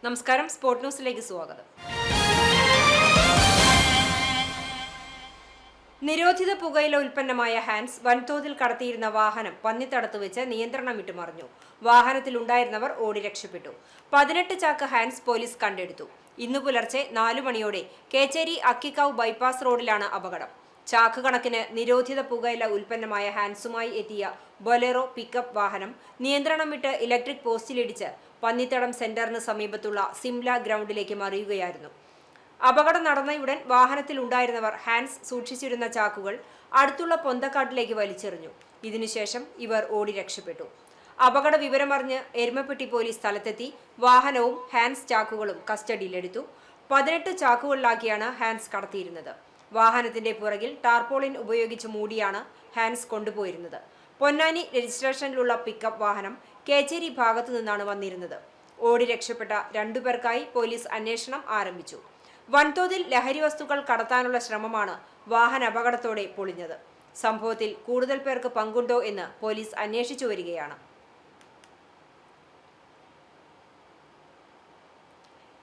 നമസ്കാരം, സ്പോർട് ന്യൂസിലേക്ക് സ്വാഗതം. നിരോധിത പുകയില ഉൽപ്പന്നമായ ഹാൻസ് വൻതോതിൽ കടത്തിയിരുന്ന വാഹനം പന്നിത്തടത്ത് വെച്ച് നിയന്ത്രണം വിട്ടുമറിഞ്ഞു. വാഹനത്തിലുണ്ടായിരുന്നവർ ഓടി രക്ഷപ്പെട്ടു. 18 ചാക്ക് ഹാൻസ് പോലീസ് കണ്ടെടുത്തു. ഇന്നു പുലർച്ചെ 4 മണിയോടെ കേച്ചേരി അക്കിക്കാവ് ബൈപ്പാസ് റോഡിലാണ് അപകടം. ചാക്ക് കണക്കിന് നിരോധിത പുകയില ഉൽപ്പന്നമായ ഹാൻസുമായി എത്തിയ ബൊലേറോ പിക്കപ്പ് വാഹനം നിയന്ത്രണം വിട്ട് ഇലക്ട്രിക് പോസ്റ്റിലിടിച്ച് പന്നിത്തടം സെന്ററിന് സമീപത്തുള്ള സിംല ഗ്രൗണ്ടിലേക്ക് മറിയുകയായിരുന്നു. അപകടം നടന്നയുടൻ വാഹനത്തിലുണ്ടായിരുന്നവർ ഹാൻസ് സൂക്ഷിച്ചിരുന്ന ചാക്കുകൾ അടുത്തുള്ള പൊന്തക്കാട്ടിലേക്ക് വലിച്ചെറിഞ്ഞു. ഇതിനുശേഷം ഇവർ ഓടി രക്ഷപ്പെട്ടു. അപകട വിവരമറിഞ്ഞ് എരുമപ്പെട്ടി പോലീസ് സ്ഥലത്തെത്തി വാഹനവും ഹാൻസ് ചാക്കുകളും കസ്റ്റഡിയിലെടുത്തു. 18 ചാക്കുകളിലാക്കിയാണ് ഹാൻസ് കടത്തിയിരുന്നത്. വാഹനത്തിന്റെ പുറകിൽ ടാർപോളിൻ ഉപയോഗിച്ച് മൂടിയാണ് ഹാൻസ് കൊണ്ടുപോയിരുന്നത്. പൊന്നാനി രജിസ്ട്രേഷനിലുള്ള പിക്കപ്പ് വാഹനം കേച്ചേരി ഭാഗത്തു നിന്നാണ് വന്നിരുന്നത്. ഓടി രക്ഷപ്പെട്ട 2 പേർക്കായി പോലീസ് അന്വേഷണം ആരംഭിച്ചു. വൻതോതിൽ ലഹരി വസ്തുക്കൾ കടത്താനുള്ള ശ്രമമാണ് വാഹനാപകടത്തോടെ പൊളിഞ്ഞത്. സംഭവത്തിൽ കൂടുതൽ പേർക്ക് പങ്കുണ്ടോ എന്ന് പോലീസ് അന്വേഷിച്ചു വരികയാണ്.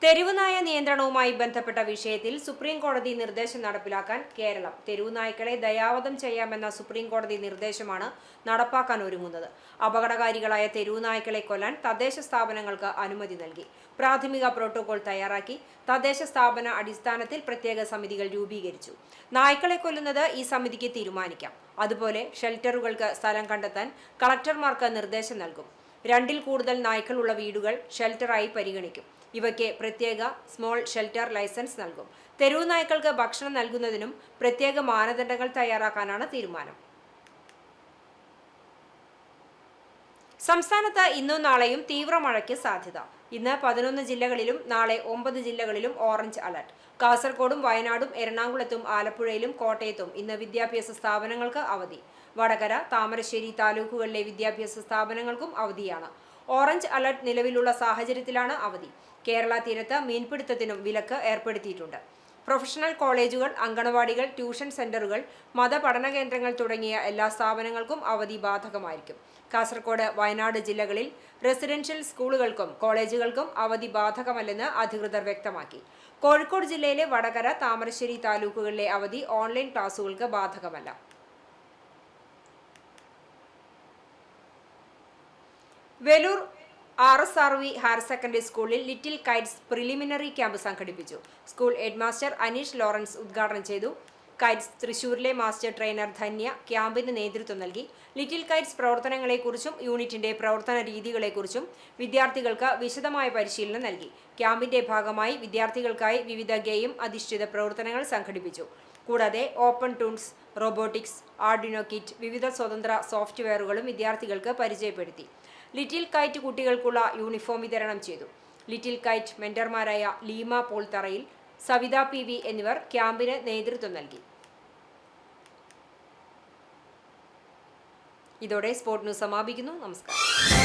തെരുവുനായ നിയന്ത്രണവുമായി ബന്ധപ്പെട്ട വിഷയത്തിൽ സുപ്രീം കോടതി നിർദ്ദേശം നടപ്പിലാക്കാൻ കേരളം തെരുവുനായ്ക്കളെ ദയാവധം ചെയ്യാമെന്ന സുപ്രീം കോടതി നിർദ്ദേശമാണ് നടപ്പാക്കാൻ ഒരുങ്ങുന്നത്. അപകടകാരികളായ തെരുവുനായ്ക്കളെ കൊല്ലാൻ തദ്ദേശ സ്ഥാപനങ്ങൾക്ക് അനുമതി നൽകി. പ്രാഥമിക പ്രോട്ടോകോൾ തയ്യാറാക്കി തദ്ദേശ സ്ഥാപന അടിസ്ഥാനത്തിൽ പ്രത്യേക സമിതികൾ രൂപീകരിച്ചു. നായ്ക്കളെ കൊല്ലുന്നത് ഈ സമിതിക്ക് തീരുമാനിക്കാം. അതുപോലെ ഷെൽട്ടറുകൾക്ക് സ്ഥലം കണ്ടെത്താൻ കളക്ടർമാർക്ക് നിർദ്ദേശം നൽകും. 2-ൽ കൂടുതൽ നായ്ക്കളുള്ള വീടുകൾ ഷെൽട്ടറായി പരിഗണിക്കും. ഇവയ്ക്ക് പ്രത്യേക സ്മോൾ ഷെൽട്ടർ ലൈസൻസ് നൽകും. തെരുവു നായ്ക്കൾക്ക് ഭക്ഷണം നൽകുന്നതിനും പ്രത്യേക മാനദണ്ഡങ്ങൾ തയ്യാറാക്കാനാണ് തീരുമാനം. സംസ്ഥാനത്ത് ഇന്നും നാളെയും തീവ്ര മഴയ്ക്ക് സാധ്യത. ഇന്ന് 11 ജില്ലകളിലും നാളെ 9 ജില്ലകളിലും ഓറഞ്ച് അലർട്ട്. കാസർഗോഡും വയനാടും എറണാകുളത്തും ആലപ്പുഴയിലും കോട്ടയത്തും ഇന്ന് വിദ്യാഭ്യാസ സ്ഥാപനങ്ങൾക്ക് അവധി. വടകര, താമരശ്ശേരി താലൂക്കുകളിലെ വിദ്യാഭ്യാസ സ്ഥാപനങ്ങൾക്കും അവധിയാണ്. ഓറഞ്ച് അലർട്ട് നിലവിലുള്ള സാഹചര്യത്തിലാണ് അവധി. കേരള തീരത്ത് മീൻപിടുത്തത്തിനും വിലക്ക് ഏർപ്പെടുത്തിയിട്ടുണ്ട്. പ്രൊഫഷണൽ കോളേജുകൾ, അങ്കണവാടികൾ, ട്യൂഷൻ സെന്ററുകൾ, മതപഠന കേന്ദ്രങ്ങൾ തുടങ്ങിയ എല്ലാ സ്ഥാപനങ്ങൾക്കും അവധി ബാധകമായിരിക്കും. കാസർഗോഡ്, വയനാട് ജില്ലകളിൽ റെസിഡൻഷ്യൽ സ്കൂളുകൾക്കും കോളേജുകൾക്കും അവധി ബാധകമല്ലെന്ന് അധികൃതർ വ്യക്തമാക്കി. കോഴിക്കോട് ജില്ലയിലെ വടകര, താമരശ്ശേരി താലൂക്കുകളിലെ അവധി ഓൺലൈൻ ക്ലാസുകൾക്ക് ബാധകമല്ല. വെലൂർ RSRV ഹയർ സെക്കൻഡറി സ്കൂളിൽ ലിറ്റിൽ കൈറ്റ്സ് പ്രിലിമിനറി ക്യാമ്പ് സംഘടിപ്പിച്ചു. സ്കൂൾ ഹെഡ്മാസ്റ്റർ അനീഷ് ലോറൻസ് ഉദ്ഘാടനം ചെയ്തു. കൈറ്റ്സ് തൃശൂരിലെ മാസ്റ്റർ ട്രെയിനർ ധന്യ ക്യാമ്പിന് നേതൃത്വം നൽകി. ലിറ്റിൽ കൈറ്റ്സ് പ്രവർത്തനങ്ങളെക്കുറിച്ചും യൂണിറ്റിന്റെ പ്രവർത്തന രീതികളെക്കുറിച്ചും വിദ്യാർത്ഥികൾക്ക് വിശദമായ പരിശീലനം നൽകി. ക്യാമ്പിന്റെ ഭാഗമായി വിദ്യാർത്ഥികൾക്കായി വിവിധ ഗെയിം അധിഷ്ഠിത പ്രവർത്തനങ്ങൾ സംഘടിപ്പിച്ചു. കൂടാതെ open tools, robotics, Arduino kit, വിവിധ സ്വതന്ത്ര സോഫ്റ്റ്വെയറുകളും വിദ്യാർത്ഥികൾക്ക് പരിചയപ്പെടുത്തി. ലിറ്റിൽ കൈറ്റ് കുട്ടികൾക്കുള്ള യൂണിഫോം വിതരണം ചെയ്തു. ലിറ്റിൽ കൈറ്റ് മെന്റർമാരായ ലീമ പോൾ തറയിൽ, സവിത PV എന്നിവർ ക്യാമ്പിന് നേതൃത്വം നൽകി. ഇതോടെ സ്പോർട് ന്യൂസ് സമാപിക്കുന്നു. നമസ്കാരം.